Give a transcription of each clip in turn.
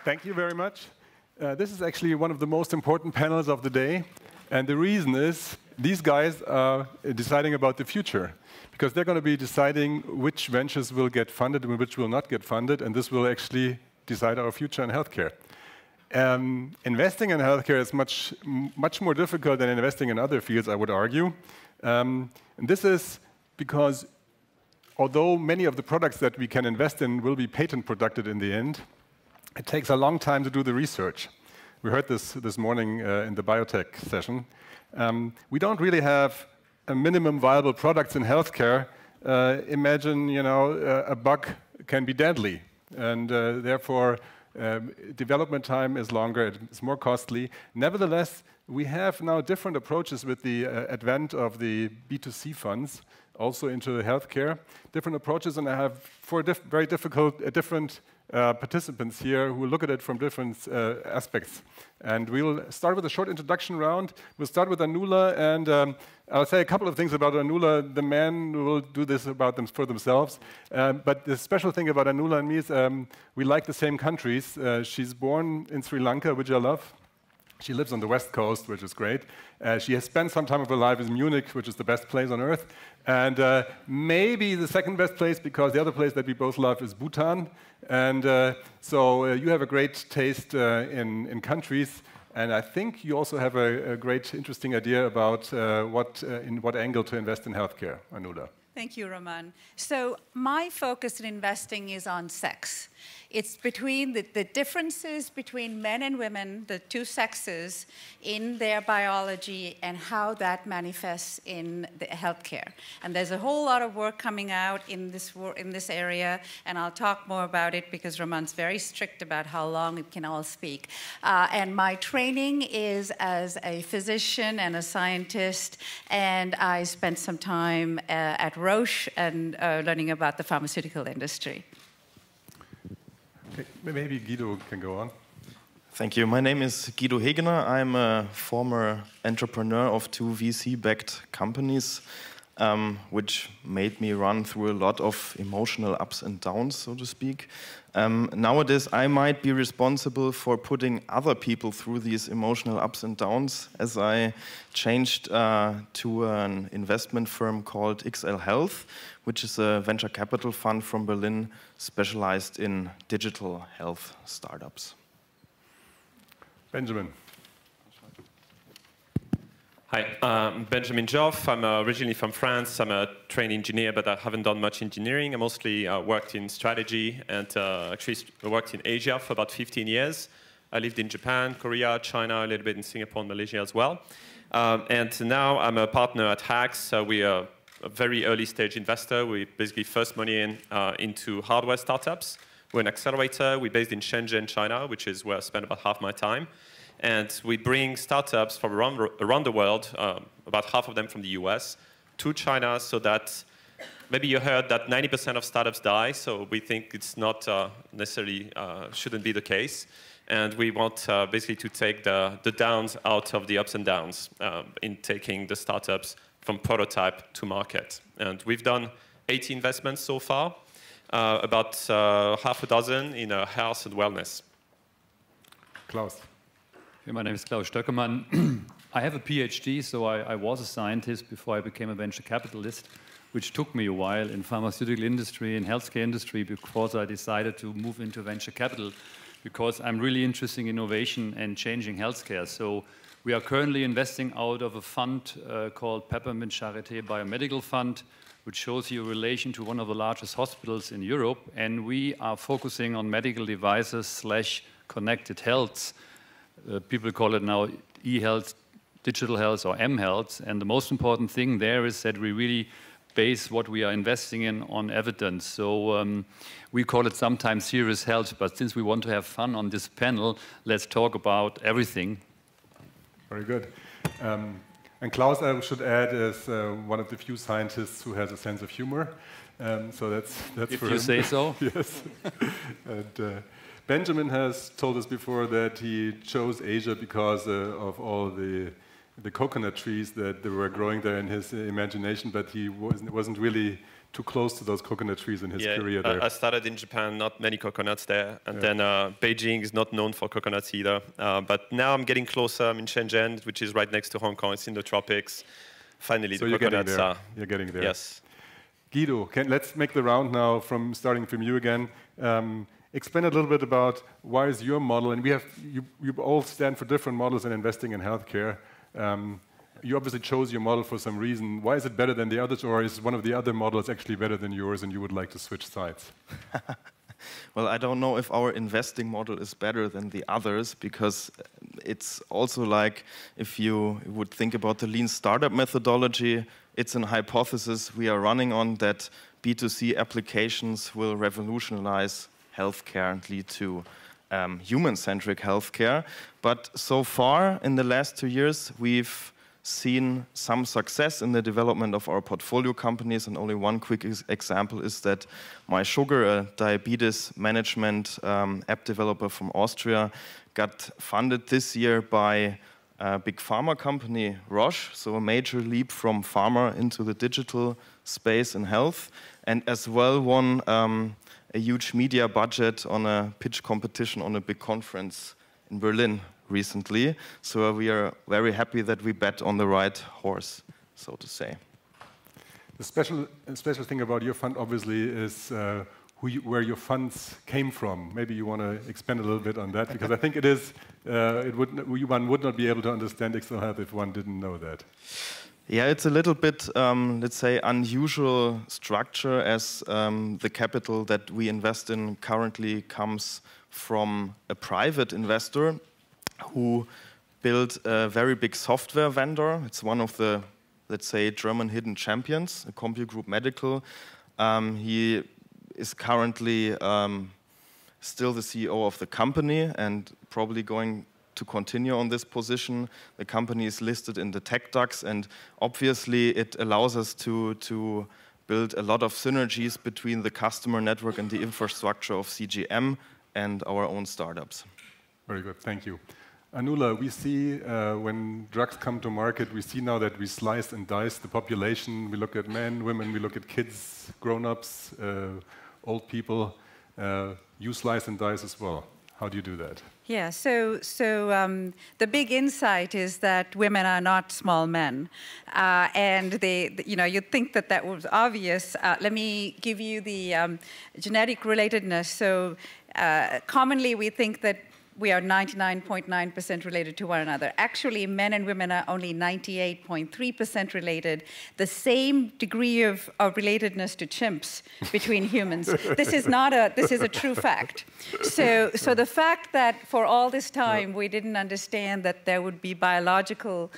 Thank you very much. This is actually one of the most important panels of the day. And the reason is these guys are deciding about the future, because they're going to be deciding which ventures will get funded and which will not get funded, and this will actually decide our future in healthcare. Investing in healthcare is much more difficult than investing in other fields, I would argue. And this is because although many of the products that we can invest in will be patent protected in the end, it takes a long time to do the research. We heard this morning in the biotech session. We don't really have a minimum viable products in healthcare. Imagine, a bug can be deadly, and therefore development time is longer, it's more costly. Nevertheless, we have now different approaches with the advent of the B2C funds, also into healthcare. Different approaches, and I have four very different participants here who will look at it from different aspects. And we'll start with a short introduction round. We'll start with Anula, and I'll say a couple of things about Anula. The men will do this about them for themselves. But the special thing about Anula and me is we like the same countries. She's born in Sri Lanka, which I love. She lives on the West Coast, which is great. She has spent some time of her life in Munich, which is the best place on earth. And maybe the second best place, because the other place that we both love is Bhutan. And so you have a great taste in countries. And I think you also have a great, interesting idea about in what angle to invest in healthcare, Anula. Thank you, Roman. So my focus in investing is on sex. It's between the differences between men and women, the two sexes, in their biology and how that manifests in the healthcare. And there's a whole lot of work coming out in this area, and I'll talk more about it because Roman's very strict about how long we can all speak. And my training is as a physician and a scientist, and I spent some time at Roche and learning about the pharmaceutical industry. Okay, maybe Guido can go on. Thank you. My name is Guido Hegener. I'm a former entrepreneur of two VC-backed companies, which made me run through a lot of emotional ups and downs, so to speak. Nowadays, I might be responsible for putting other people through these emotional ups and downs, as I changed to an investment firm called XLHEALTH, which is a venture capital fund from Berlin specialized in digital health startups. Benjamin. Hi, I'm Benjamin Joffe. I'm originally from France. I'm a trained engineer, but I haven't done much engineering. I mostly worked in strategy and actually worked in Asia for about 15 years. I lived in Japan, Korea, China, a little bit in Singapore and Malaysia as well. And now I'm a partner at Hacks. We are a very early stage investor. We basically first money into hardware startups. We're an accelerator. We're based in Shenzhen, China, which is where I spend about half my time. And we bring startups from around the world, about half of them from the US, to China, so that maybe you heard that 90% of startups die, so we think it's not necessarily, shouldn't be the case. And we want basically to take the downs out of the ups and downs in taking the startups from prototype to market. And we've done 80 investments so far, about half a dozen in health and wellness. Klaus. Hey, my name is Klaus Stoeckeman. I have a PhD, so I was a scientist before I became a venture capitalist, which took me a while in pharmaceutical industry and healthcare industry because I decided to move into venture capital because I'm really interested in innovation and changing healthcare. So we are currently investing out of a fund called Peppermint Biomedical Fund, which shows you a relation to one of the largest hospitals in Europe. And we are focusing on medical devices / connected health. People call it now eHealth, digital health, or mHealth. And the most important thing there is that we really base what we are investing in on evidence. So we call it sometimes serious health, but since we want to have fun on this panel, let's talk about everything. Very good. And Klaus, I should add, is one of the few scientists who has a sense of humor. So that's if for you him. say so. Yes. And Benjamin has told us before that he chose Asia because of all the coconut trees that were growing there in his imagination, but he wasn't really too close to those coconut trees in his career there. I started in Japan, not many coconuts there. And then Beijing is not known for coconuts either. But now I'm getting closer. I'm in Shenzhen, which is right next to Hong Kong. It's in the tropics. Finally, so the coconuts are... You're getting there. Yes. Guido, let's make the round now starting from you again. Explain a little bit about why is your model, and you all stand for different models in investing in healthcare. You obviously chose your model for some reason. Why is it better than the others, or is one of the other models actually better than yours and you would like to switch sides? Well, I don't know if our investing model is better than the others, because it's also like if you would think about the lean startup methodology, it's an hypothesis we are running on that B2C applications will revolutionize healthcare and lead to human-centric healthcare. But so far, in the last 2 years, we've seen some success in the development of our portfolio companies, and only one quick example is that My Sugar, a diabetes management app developer from Austria, got funded this year by a big pharma company, Roche, so a major leap from pharma into the digital space in health, and as well won a huge media budget on a pitch competition on a big conference in Berlin recently. So we are very happy that we bet on the right horse, so to say. The special thing about your fund, obviously, is where your funds came from. Maybe you want to expand a little bit on that, because I think it is, one would not be able to understand XLHEALTH if one didn't know that. Yeah, it's a little bit, let's say, unusual structure, as the capital that we invest in currently comes from a private investor who built a very big software vendor. It's one of the, let's say, German hidden champions, a CompuGroup Medical. He is currently still the CEO of the company and probably going to continue on this position. The company is listed in the Tech DAX, and obviously it allows us to build a lot of synergies between the customer network and the infrastructure of CGM and our own startups. Very good, thank you. Anula, we see when drugs come to market, we see now that we slice and dice the population. We look at men, women, we look at kids, grown-ups, old people. You slice and dice as well. How do you do that? Yeah, so the big insight is that women are not small men, and you'd think that that was obvious. Let me give you the genetic relatedness. So commonly we think that we are 99.9% related to one another. Actually, men and women are only 98.3% related, the same degree of relatedness to chimps between humans. This is a true fact. So the fact that for all this time we didn't understand that there would be biological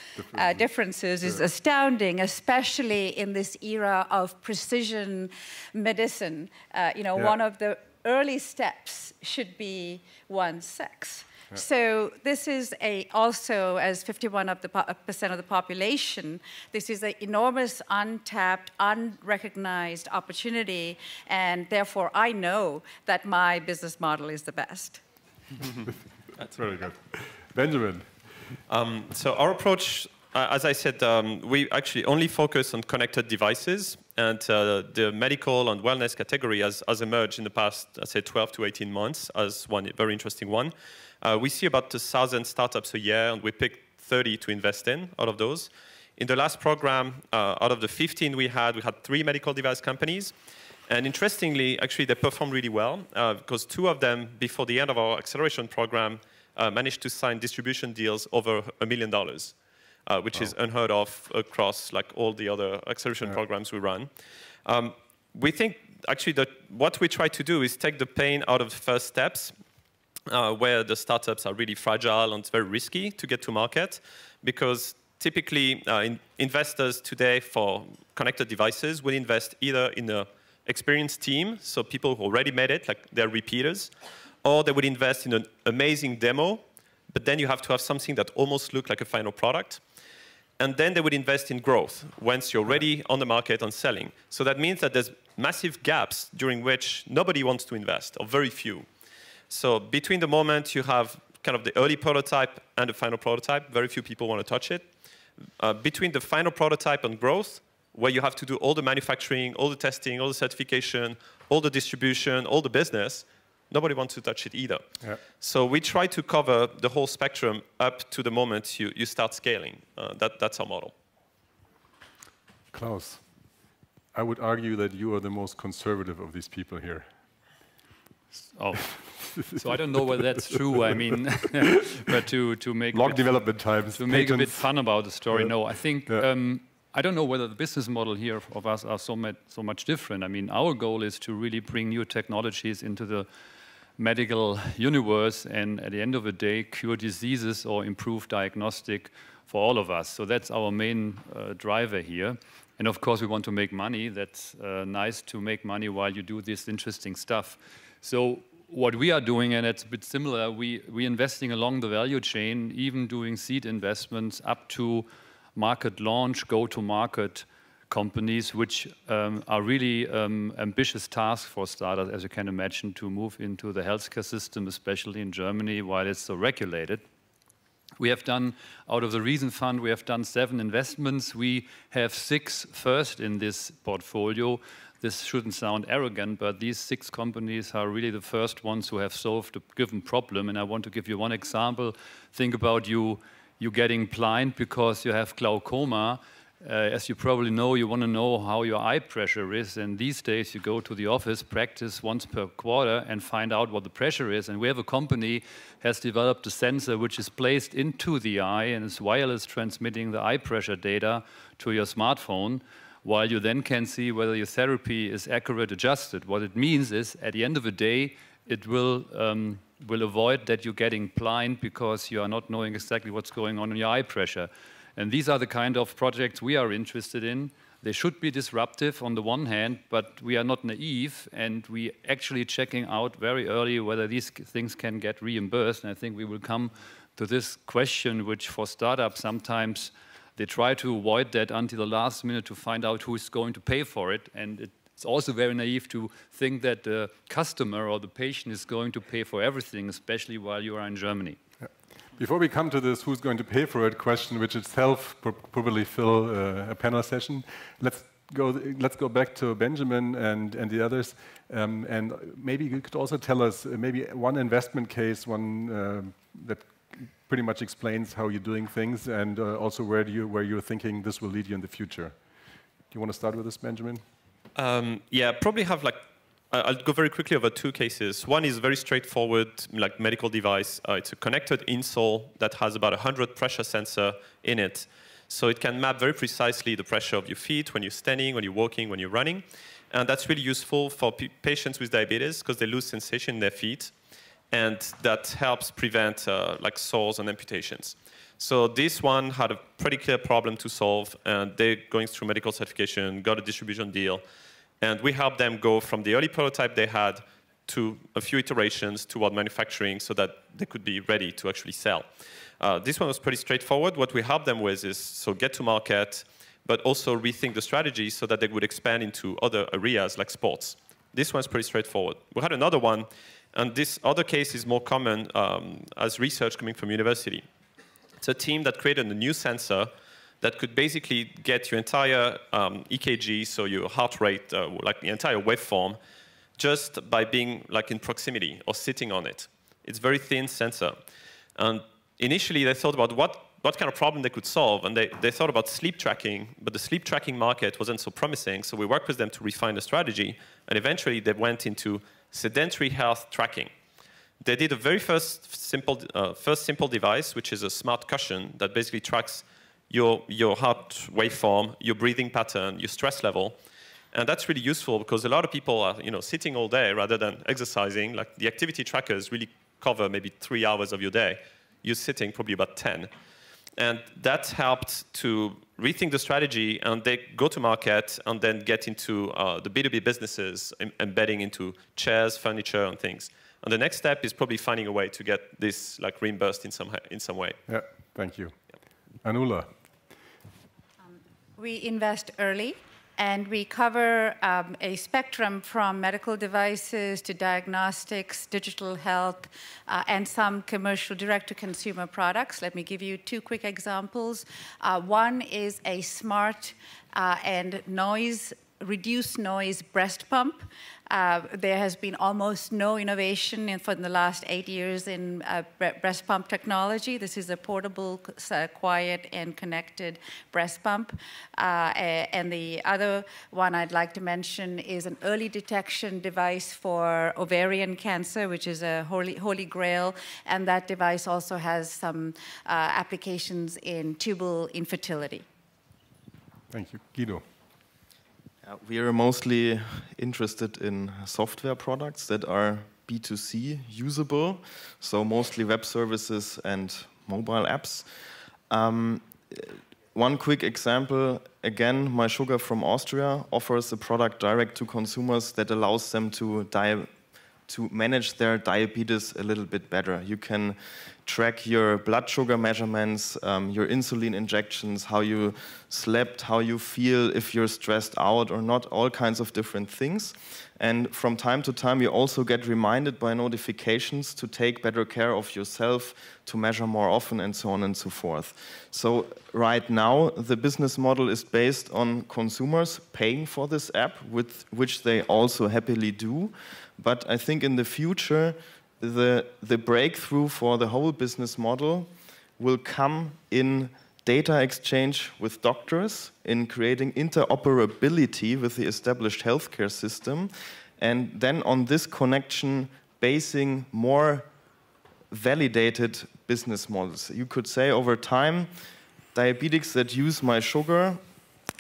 differences is astounding, especially in this era of precision medicine. One of the early steps should be one's sex. Yeah. So this is also, as 51% of the population, this is an enormous, untapped, unrecognized opportunity, and therefore I know that my business model is the best. That's very good. Benjamin. So our approach, as I said, we actually only focus on connected devices, and the medical and wellness category has emerged in the past, I'd say, 12 to 18 months as one very interesting one. We see about 1,000 startups a year, and we pick 30 to invest in out of those. In the last program, out of the 15 we had 3 medical device companies. And interestingly, actually, they performed really well, because 2 of them, before the end of our acceleration program, managed to sign distribution deals over $1 million. Which is unheard of across all the other acceleration programs we run. We think actually that what we try to do is take the pain out of the first steps, where the startups are really fragile and it's very risky to get to market, because typically investors today for connected devices will invest either in an experienced team, so people who already made it, like they're repeaters, or they would invest in an amazing demo, but then you have to have something that almost looks like a final product. And then they would invest in growth once you're already on the market and selling. So that means that there's massive gaps during which nobody wants to invest, or very few. So between the moment you have kind of the early prototype and the final prototype, very few people want to touch it. Between the final prototype and growth, where you have to do all the manufacturing, all the testing, all the certification, all the distribution, all the business, nobody wants to touch it either. Yeah. So we try to cover the whole spectrum up to the moment you start scaling. That's our model. Klaus, I would argue that you are the most conservative of these people here. Oh, so I don't know whether that's true. I mean, but to make long development times, to make a bit fun about the story. No, I think I don't know whether the business model here of us are so much different. I mean, our goal is to really bring new technologies into the medical universe, and at the end of the day, cure diseases or improve diagnostic for all of us. So that's our main driver here. And of course, we want to make money. That's nice to make money while you do this interesting stuff. So what we are doing, and it's a bit similar, we're investing along the value chain, even doing seed investments up to market launch, go-to-market companies, which are really ambitious tasks for startups, as you can imagine, to move into the healthcare system, especially in Germany, while it's so regulated. We have done, out of the Reason Fund, we have done 7 investments. We have 6 first in this portfolio. This shouldn't sound arrogant, but these 6 companies are really the first ones who have solved a given problem. And I want to give you one example. Think about you getting blind because you have glaucoma. As you probably know, you want to know how your eye pressure is. And these days, you go to the office, practice once per quarter, and find out what the pressure is. And we have a company has developed a sensor which is placed into the eye and is wireless, transmitting the eye pressure data to your smartphone, while you then can see whether your therapy is accurate adjusted. What it means is, at the end of the day, it will avoid that you're getting blind because you are not knowing exactly what's going on in your eye pressure. And these are the kind of projects we are interested in. They should be disruptive on the one hand, but we are not naive, and we actually checking out very early whether these things can get reimbursed. And I think we will come to this question, which for startups sometimes they try to avoid that until the last minute to find out who is going to pay for it. And it's also very naive to think that the customer or the patient is going to pay for everything, especially while you are in Germany. Yeah. Before we come to this who's going to pay for it question, which itself probably fill a panel session, let's go back to Benjamin and the others. And maybe you could also tell us maybe one investment case, one that pretty much explains how you're doing things, and also where you're thinking this will lead you in the future. Do you want to start with this, Benjamin? Yeah, probably have I'll go very quickly over 2 cases. One is very straightforward, like medical device. It's a connected insole that has about 100 pressure sensor in it. So it can map very precisely the pressure of your feet when you're standing, when you're walking, when you're running. And that's really useful for patients with diabetes because they lose sensation in their feet. And that helps prevent like sores and amputations. So this one had a pretty clear problem to solve, and they're going through medical certification, got a distribution deal, and we helped them go from the early prototype they had to a few iterations toward manufacturing so that they could be ready to actually sell. This one was pretty straightforward. What we helped them with is get to market, but also rethink the strategy so that they would expand into other areas like sports. This one's pretty straightforward. We had another one. And this other case is more common as research coming from university. It's a team that created a new sensor that could basically get your entire EKG, so your heart rate, like the entire waveform, just by being like in proximity or sitting on it. It's a very thin sensor. And initially, they thought about what kind of problem they could solve. And they thought about sleep tracking, but the sleep tracking market wasn't so promising. So we worked with them to refine the strategy. And eventually, they went into sedentary health tracking. They did a very first simple device, which is a smart cushion that basically tracks your heart waveform, your breathing pattern, your stress level. And that's really useful because a lot of people are sitting all day rather than exercising. Like the activity trackers really cover maybe 3 hours of your day. You're sitting probably about 10. And that helped to rethink the strategy, and they go to market and then get into the B2B businesses, embedding into chairs, furniture, and things. And the next step is probably finding a way to get this like reimbursed in some way. Yeah, thank you. Yeah. Anula. We invest early. And we cover a spectrum from medical devices to diagnostics, digital health, and some commercial direct-to-consumer products. Let me give you 2 quick examples. One is a smart and reduced noise breast pump. There has been almost no innovation for the last 8 years in breast pump technology. This is a portable, quiet, and connected breast pump. And the other one I'd like to mention is an early detection device for ovarian cancer, which is a holy grail. And that device also has some applications in tubal infertility. Thank you. Guido. We are mostly interested in software products that are B2C usable, so mostly web services and mobile apps. One quick example, again, My Sugar from Austria offers a product direct to consumers that allows them to manage their diabetes a little bit better. You can track your blood sugar measurements, your insulin injections, how you slept, how you feel, if you're stressed out or not, all kinds of different things. And from time to time, you also get reminded by notifications to take better care of yourself, to measure more often, and so on and so forth. So right now, the business model is based on consumers paying for this app, which they also happily do. But I think in the future, the breakthrough for the whole business model will come in data exchange with doctors, in creating interoperability with the established healthcare system, and then on this connection, basing more validated business models. You could say over time, diabetics that use My Sugar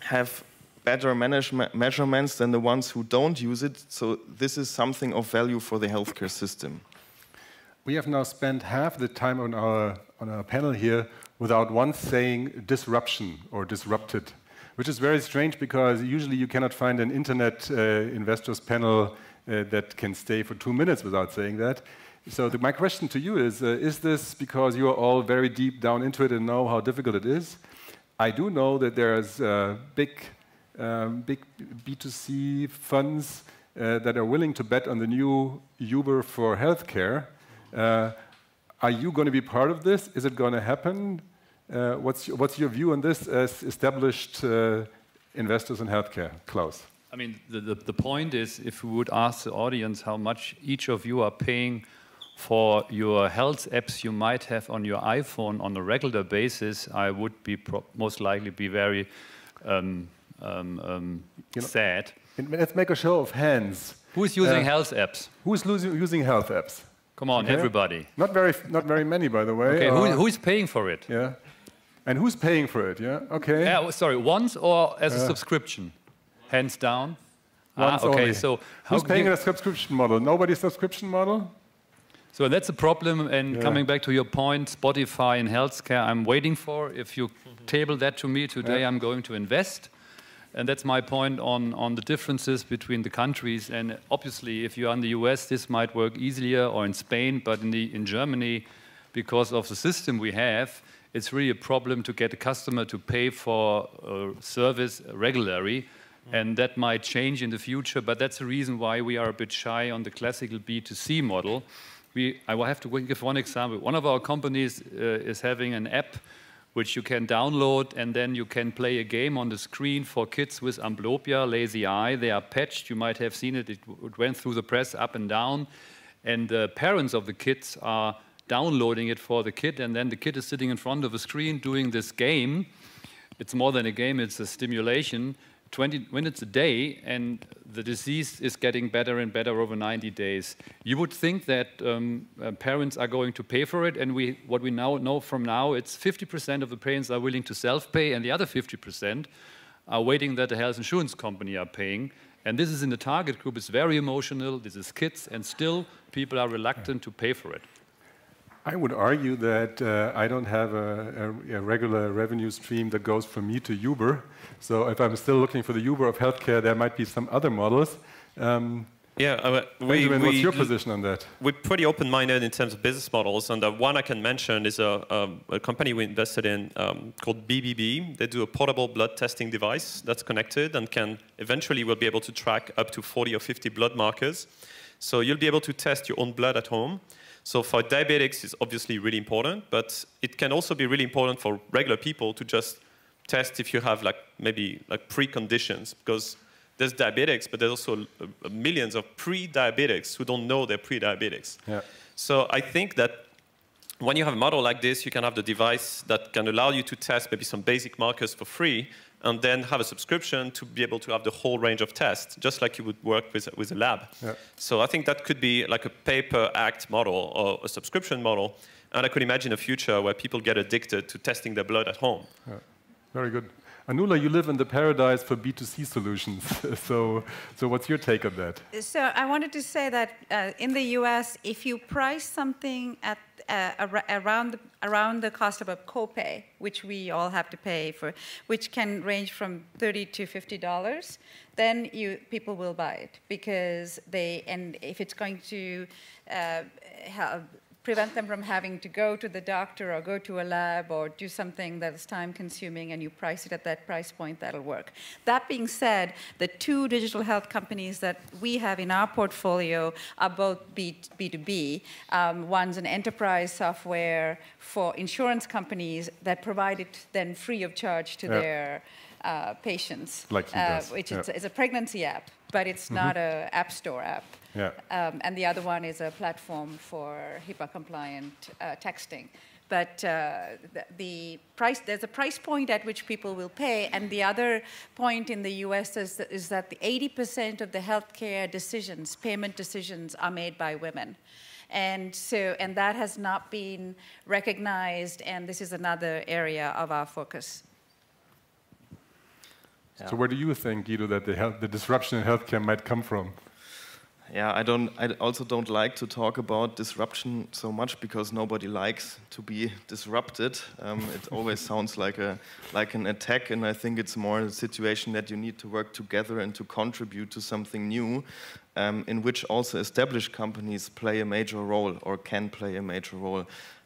have better measurements than the ones who don't use it, so this is something of value for the healthcare system. We have now spent half the time on our panel here without once saying disruption or disrupted, which is very strange because usually you cannot find an internet investors panel that can stay for 2 minutes without saying that. So my question to you is this because you are all very deep down into it and know how difficult it is? I do know that there's big B2C funds that are willing to bet on the new Uber for healthcare. Are you going to be part of this? Is it going to happen? What's your view on this as established investors in healthcare? Klaus. I mean, the point is, if we would ask the audience how much each of you are paying for your health apps you might have on your iPhone on a regular basis, I would be most likely be very sad. Let's make a show of hands. Who is using health apps? Who is using health apps? Come on, okay. Everybody. Not very many, by the way. Okay, who is paying for it? Yeah, and who's paying for it? Yeah, okay. Yeah, sorry, once or as a subscription? Hands down. Once okay, only. so who's paying a subscription model? Nobody's subscription model. So that's a problem. And coming back to your point, Spotify in healthcare, I'm waiting for. If you table that to me today, I'm going to invest. And that's my point on the differences between the countries. And obviously, if you're in the US, this might work easier, or in Spain. But in Germany, because of the system we have, it's really a problem to get a customer to pay for a service regularly. And that might change in the future. But that's the reason why we are a bit shy on the classical B2C model. I will have to give one example. One of our companies is having an app which you can download, and then you can play a game on the screen for kids with amblyopia, lazy eye. They are patched. You might have seen it. It went through the press up and down. And the parents of the kids are downloading it for the kid, and then the kid is sitting in front of a screen doing this game. It's more than a game. It's a stimulation. 20 minutes a day, and the disease is getting better and better over 90 days. You would think that parents are going to pay for it, and what we now know from now, it's 50% of the parents are willing to self-pay, and the other 50% are waiting that the health insurance company are paying. And this is in the target group. It's very emotional. This is kids, and still people are reluctant to pay for it. I would argue that I don't have a regular revenue stream that goes from me to Uber. So if I'm still looking for the Uber of healthcare, there might be some other models. Yeah, Benjamin, what's your position on that? We're pretty open-minded in terms of business models, and one I can mention is a company we invested in called BBB. They do a portable blood testing device that's connected and can eventually will be able to track up to 40 or 50 blood markers. So you'll be able to test your own blood at home. So for diabetics, it's obviously really important, but it can also be really important for regular people to just test if you have maybe preconditions, because there's diabetics, but there's also millions of pre-diabetics who don't know they're pre-diabetics. Yeah. So I think that when you have a model like this, you can have the device that can allow you to test maybe some basic markers for free, and then have a subscription to be able to have the whole range of tests, just like you would work with a lab. Yeah. So I think that could be like a pay-per-act model or a subscription model, and I could imagine a future where people get addicted to testing their blood at home. Yeah. Very good. Anula, you live in the paradise for B2C solutions. so what's your take on that? So I wanted to say that in the US, if you price something at around the cost of a copay, which we all have to pay for, which can range from $30 to $50, then people will buy it, because and if it's going to prevent them from having to go to the doctor or go to a lab or do something that's time-consuming, and you price it at that price point, that'll work. That being said, the two digital health companies that we have in our portfolio are both B2B. One's an enterprise software for insurance companies that provide it then free of charge to their patients, which is a pregnancy app, but it's not an app store app. Yeah. And the other one is a platform for HIPAA-compliant texting. But there's a price point at which people will pay, and the other point in the US is that the 80% of the healthcare decisions, payment decisions, are made by women. And that has not been recognized, and this is another area of our focus. Yeah. So where do you think, Guido, that the disruption in healthcare might come from? Yeah, I also don't like to talk about disruption so much, because nobody likes to be disrupted. It always sounds like an attack, and I think it's more a situation that you need to work together and to contribute to something new, in which also established companies play a major role, or can play a major role.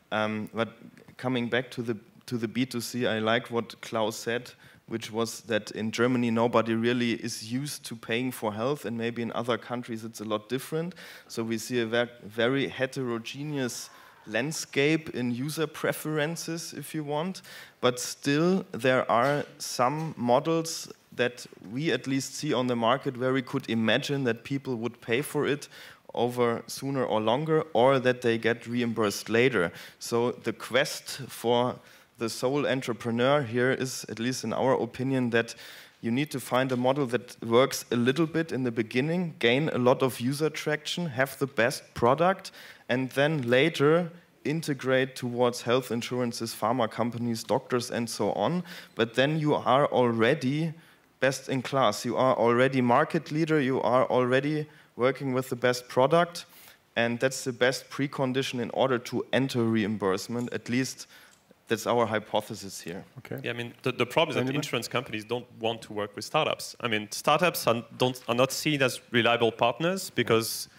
But coming back to the B2C, I like what Klaus said, which was that in Germany nobody really is used to paying for health, and maybe in other countries it's a lot different. So we see a very heterogeneous landscape in user preferences, if you want. But still there are some models that we at least see on the market where we could imagine that people would pay for it over sooner or longer, or that they get reimbursed later. So the quest for the sole entrepreneur here is, at least in our opinion, that you need to find a model that works a little bit in the beginning, gain a lot of user traction, have the best product, and then later integrate towards health insurances, pharma companies, doctors, and so on. But then you are already best in class. You are already market leader. You are already working with the best product. And that's the best precondition in order to enter reimbursement. At least that's our hypothesis here. Okay. Yeah, I mean, the problem is that insurance companies don't want to work with startups. I mean, startups are not seen as reliable partners, because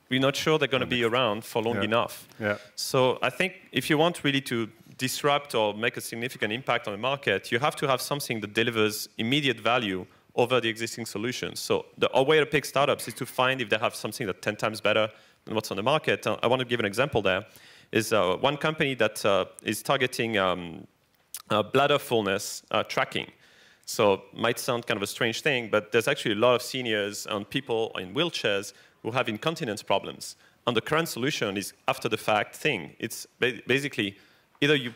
we're not sure they're going to be around for long enough. Yeah. So I think if you want really to disrupt or make a significant impact on the market, you have to have something that delivers immediate value over the existing solutions. So our way to pick startups is to find if they have something that's 10 times better than what's on the market. I want to give an example there. Is one company that is targeting bladder fullness tracking. So might sound kind of a strange thing, but there's actually a lot of seniors and people in wheelchairs who have incontinence problems. And the current solution is after-the-fact thing. It's basically either you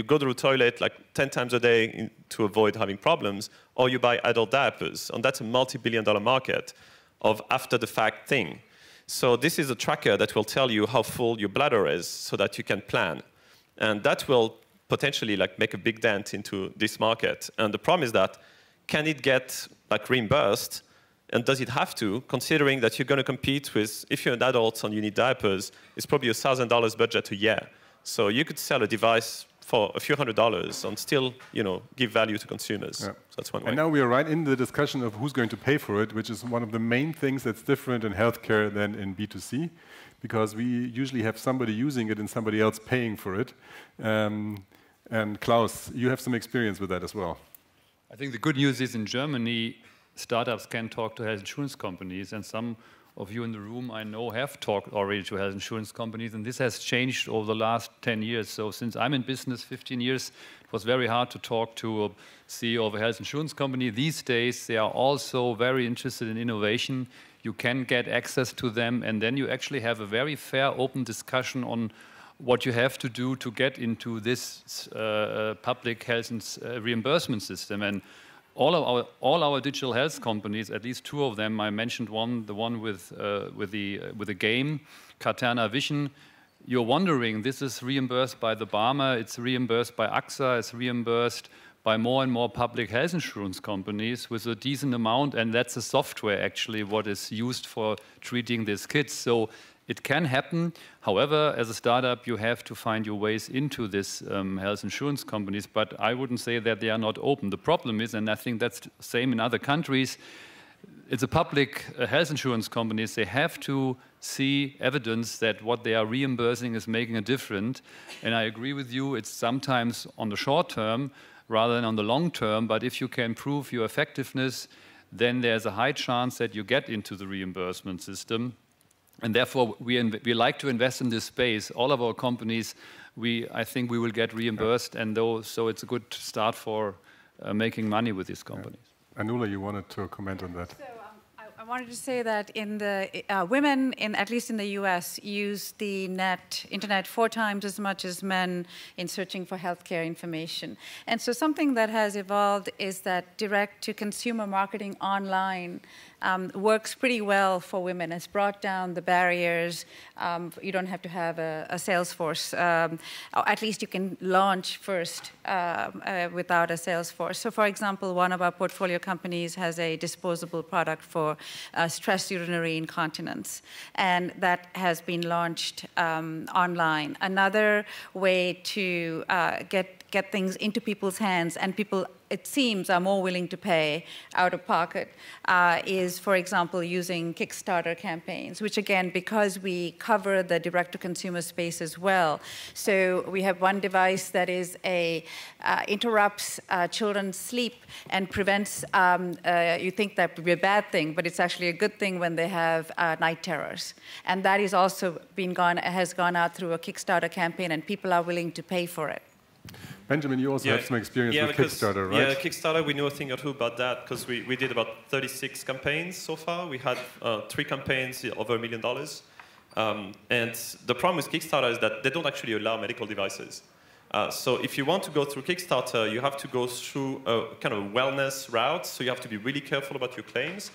go to the toilet like 10 times a day to avoid having problems, or you buy adult diapers. And that's a multi-billion-dollar market of after-the-fact thing. So this is a tracker that will tell you how full your bladder is so that you can plan. And that will potentially make a big dent into this market. And the problem is that, can it get reimbursed? And does it have to, considering that you're going to compete with, if you're an adult and you need diapers, it's probably $1,000 budget a year. So you could sell a device for a few $100s and still, give value to consumers. Yeah. So that's one way. And now we are right in the discussion of who's going to pay for it, which is one of the main things that's different in healthcare than in B2C, because we usually have somebody using it and somebody else paying for it. And Klaus, you have some experience with that as well. I think the good news is in Germany, startups can talk to health insurance companies, and some of you in the room I know have talked already to health insurance companies, and this has changed over the last 10 years. So since I'm in business 15 years, it was very hard to talk to a CEO of a health insurance company. These days, they are also very interested in innovation. You can get access to them, and then you actually have a very fair, open discussion on what you have to do to get into this public health reimbursement system. And all our digital health companies, at least 2 of them, I mentioned the one with the game, Catena Vision. You're wondering, this is reimbursed by the Barmer, it's reimbursed by AXA, it's reimbursed by more and more public health insurance companies with a decent amount, and that's the software actually what is used for treating these kids. So it can happen. However, as a startup, you have to find your ways into this health insurance companies, but I wouldn't say that they are not open. The problem is, and I think that's the same in other countries, it's a public health insurance companies, they have to see evidence that what they are reimbursing is making a difference. And I agree with you, it's sometimes on the short term rather than on the long term, but if you can prove your effectiveness, then there's a high chance that you get into the reimbursement system. And therefore, we like to invest in this space. All of our companies, I think we will get reimbursed, and so it's a good start for making money with these companies. Yeah. Anula, you wanted to comment on that. So, I wanted to say that in the women, at least in the US, use the internet 4 times as much as men in searching for healthcare information. And so something that has evolved is that direct-to-consumer marketing online works pretty well for women. It's brought down the barriers. You don't have to have a sales force. At least you can launch first without a sales force. So for example, one of our portfolio companies has a disposable product for stress urinary incontinence, and that has been launched online. Another way to get things into people's hands, and people, it seems, are more willing to pay out of pocket, is, for example, using Kickstarter campaigns, which again, because we cover the direct-to-consumer space as well. So we have one device that is interrupts children's sleep and prevents, you think that would be a bad thing, but it's actually a good thing when they have night terrors. And that is also has gone out through a Kickstarter campaign, and people are willing to pay for it. Benjamin, you also have some experience with Kickstarter, right? Yeah, Kickstarter, we know a thing or two about that because we did about 36 campaigns so far. We had 3 campaigns over $1 million. And the problem with Kickstarter is that they don't actually allow medical devices. So if you want to go through Kickstarter, you have to go through a kind of wellness route. So you have to be really careful about your claims.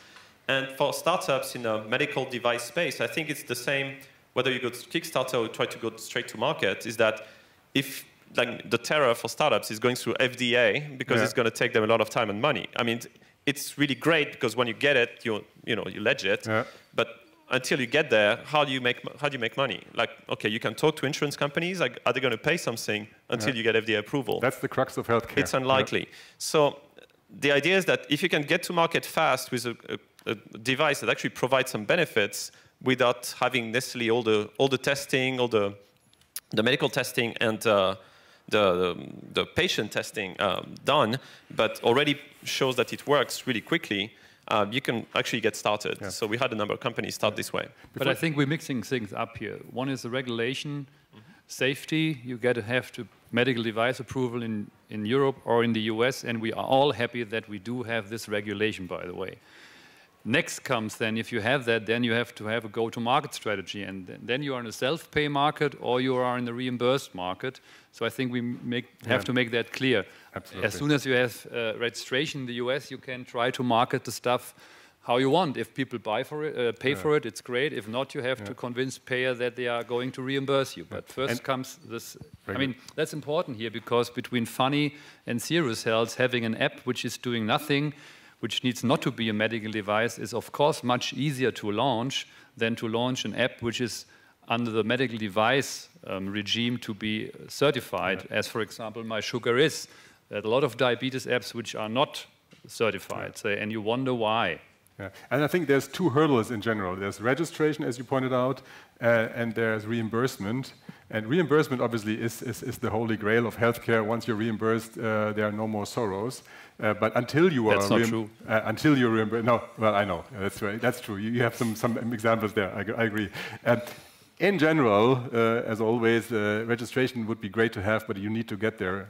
And for startups in a medical device space, I think it's the same whether you go to Kickstarter or try to go straight to market, is that if the terror for startups is going through FDA because it's going to take them a lot of time and money. I mean, it's really great because when you get it, you legit. Yeah. But until you get there, how do you make money? Like, okay, you can talk to insurance companies. Like, are they going to pay something until you get FDA approval? That's the crux of healthcare. It's unlikely. So the idea is that if you can get to market fast with a device that actually provides some benefits without having necessarily all the testing, all the medical testing and the patient testing done, but already shows that it works really quickly, you can actually get started. Yeah. So we had a number of companies start this way. But I think we're mixing things up here. One is the regulation, safety. You have to medical device approval in Europe or in the US, and we are all happy that we do have this regulation, by the way. Next comes then, if you have that, then you have to have a go-to-market strategy, and then you are in a self-pay market or you are in the reimbursed market. So I think we have to make that clear. Absolutely. As soon as you have registration in the US, you can try to market the stuff how you want. If people buy for it, pay for it, it's great. If not, you have to convince payer that they are going to reimburse you. But first comes this. I mean, that's important here because between funny and serious health, having an app which is doing nothing, which needs not to be a medical device, is of course much easier to launch than to launch an app which is under the medical device regime to be certified, as for example my sugar is. There are a lot of diabetes apps which are not certified, and you wonder why. Yeah. And I think there's two hurdles in general. There's registration, as you pointed out, and there's reimbursement. And reimbursement, obviously, is the holy grail of healthcare. Once you're reimbursed, there are no more sorrows. But until you are... That's not true. Until you're reimbursed... No, well, I know. That's right. That's true. You have some examples there. I agree. In general, as always, registration would be great to have, but you need to get there.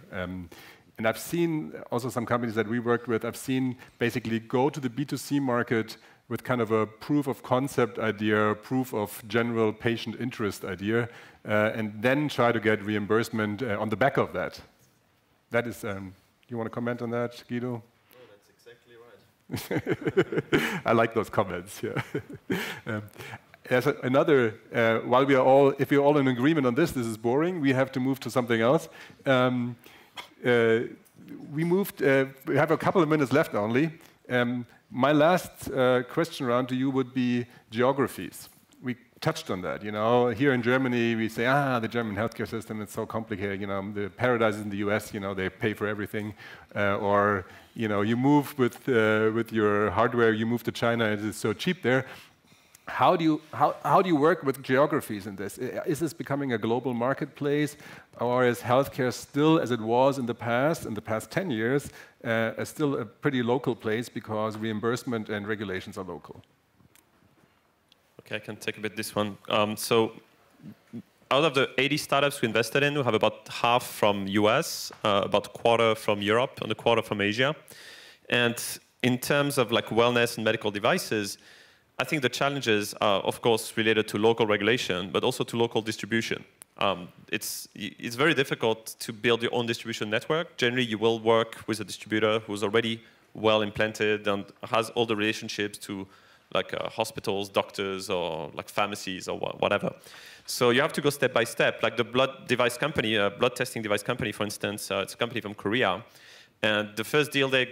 And I've seen also some companies that we worked with, I've seen basically go to the B2C market with kind of a proof of concept idea, proof of general patient interest idea, and then try to get reimbursement on the back of that. That is, you want to comment on that, Guido? No, that's exactly right. I like those comments, yeah. There's another, if we're all in agreement on this is boring, we have to move to something else. We have a couple of minutes left only. My last question round to you would be geographies. We touched on that. You know, here in Germany, we say, the German healthcare system is so complicated. You know, the paradise is in the US. You know, they pay for everything. Or you know, you move with your hardware. You move to China. It is so cheap there. How do you work with geographies in this? Is this becoming a global marketplace, or is healthcare still, as it was in the past 10 years, still a pretty local place because reimbursement and regulations are local? Okay, I can take a bit this one. So, out of the 80 startups we invested in, we have about half from US, about a quarter from Europe, and a quarter from Asia. And in terms of like wellness and medical devices, I think the challenges are, of course, related to local regulation, but also to local distribution. It's very difficult to build your own distribution network. Generally, you will work with a distributor who's already well implanted and has all the relationships to like hospitals, doctors, or like pharmacies or whatever. So you have to go step by step. Like the blood device company, blood testing device company, for instance, it's a company from Korea. And the first deal they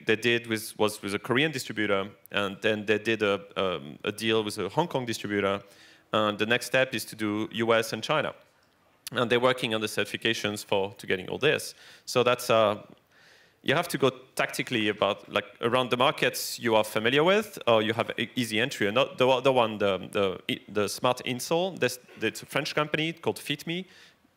did was with a Korean distributor, and then they did a deal with a Hong Kong distributor. And the next step is to do US and China. And they're working on the certifications to getting all this. So that's, you have to go tactically about like around the markets you are familiar with, or you have easy entry. And not the smart insole, it's a French company called FitMe.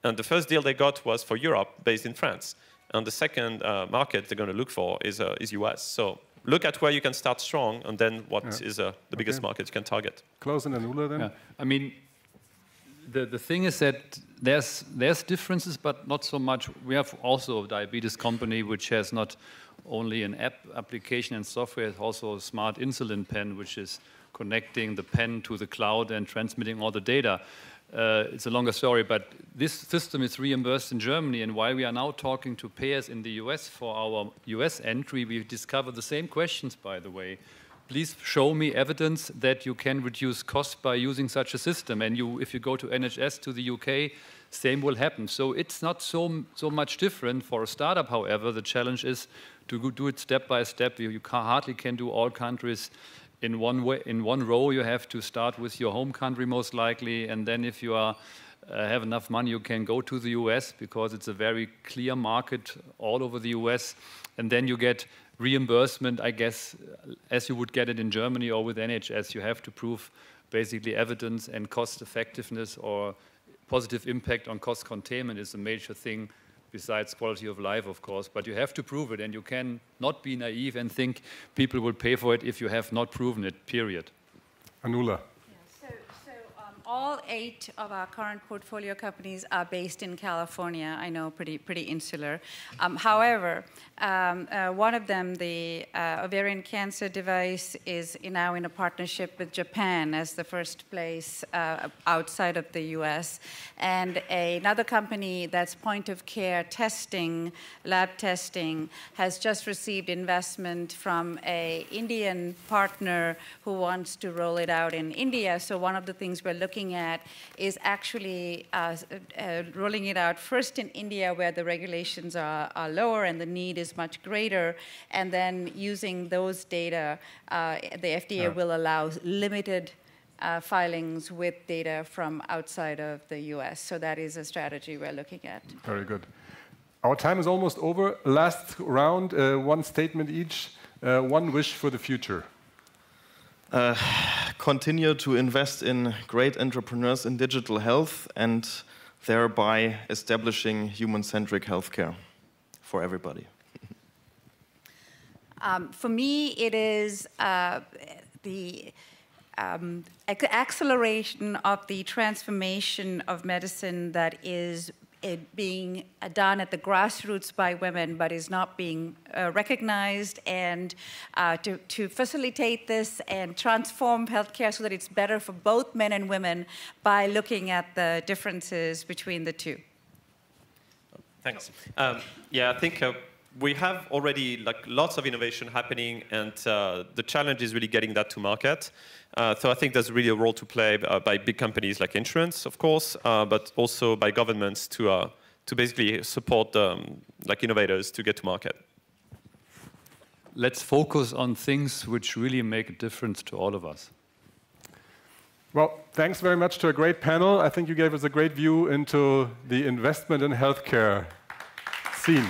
And the first deal they got was for Europe, based in France. And the second market they're going to look for is US. So look at where you can start strong, and then what is the biggest market you can target. Klaus and Anula then? Yeah. I mean, the thing is that there's differences, but not so much. We have also a diabetes company which has not only an application and software, it's also a smart insulin pen, which is connecting the pen to the cloud and transmitting all the data. It's a longer story, but this system is reimbursed in Germany, and while we are now talking to payers in the US for our US entry, we discovered the same questions, by the way. Please show me evidence that you can reduce costs by using such a system. And if you go to NHS to the UK, same will happen. So it's not so much different for a startup, however. The challenge is to do it step by step. You hardly can do all countries in one row. You have to start with your home country most likely, and then if you have enough money, you can go to the US because it's a very clear market all over the US, and then you get reimbursement, I guess, as you would get it in Germany or with NHS. You have to prove basically evidence, and cost effectiveness or positive impact on cost containment is a major thing, besides quality of life, of course, but you have to prove it, and you can not be naive and think people will pay for it if you have not proven it, period. Anula. All 8 of our current portfolio companies are based in California. I know, pretty insular. However, one of them, the ovarian cancer device, is now in a partnership with Japan as the first place outside of the US. And another company that's point-of-care testing, lab testing, has just received investment from an Indian partner who wants to roll it out in India. So one of the things we're looking at is actually rolling it out first in India, where the regulations are lower and the need is much greater, and then using those data, the FDA will allow limited filings with data from outside of the US. So that is a strategy we're looking at. Very good. Our time is almost over. Last round, one statement each, one wish for the future. Continue to invest in great entrepreneurs in digital health and thereby establishing human-centric healthcare for everybody. For me, it is the acceleration of the transformation of medicine that is being done at the grassroots by women, but is not being recognized, and to facilitate this and transform healthcare so that it's better for both men and women by looking at the differences between the two. Thanks. Yeah, I think we have already lots of innovation happening, and the challenge is really getting that to market. So I think there's really a role to play by big companies like insurance, of course, but also by governments to basically support innovators to get to market. Let's focus on things which really make a difference to all of us. Well, thanks very much to a great panel. I think you gave us a great view into the investment in healthcare scene.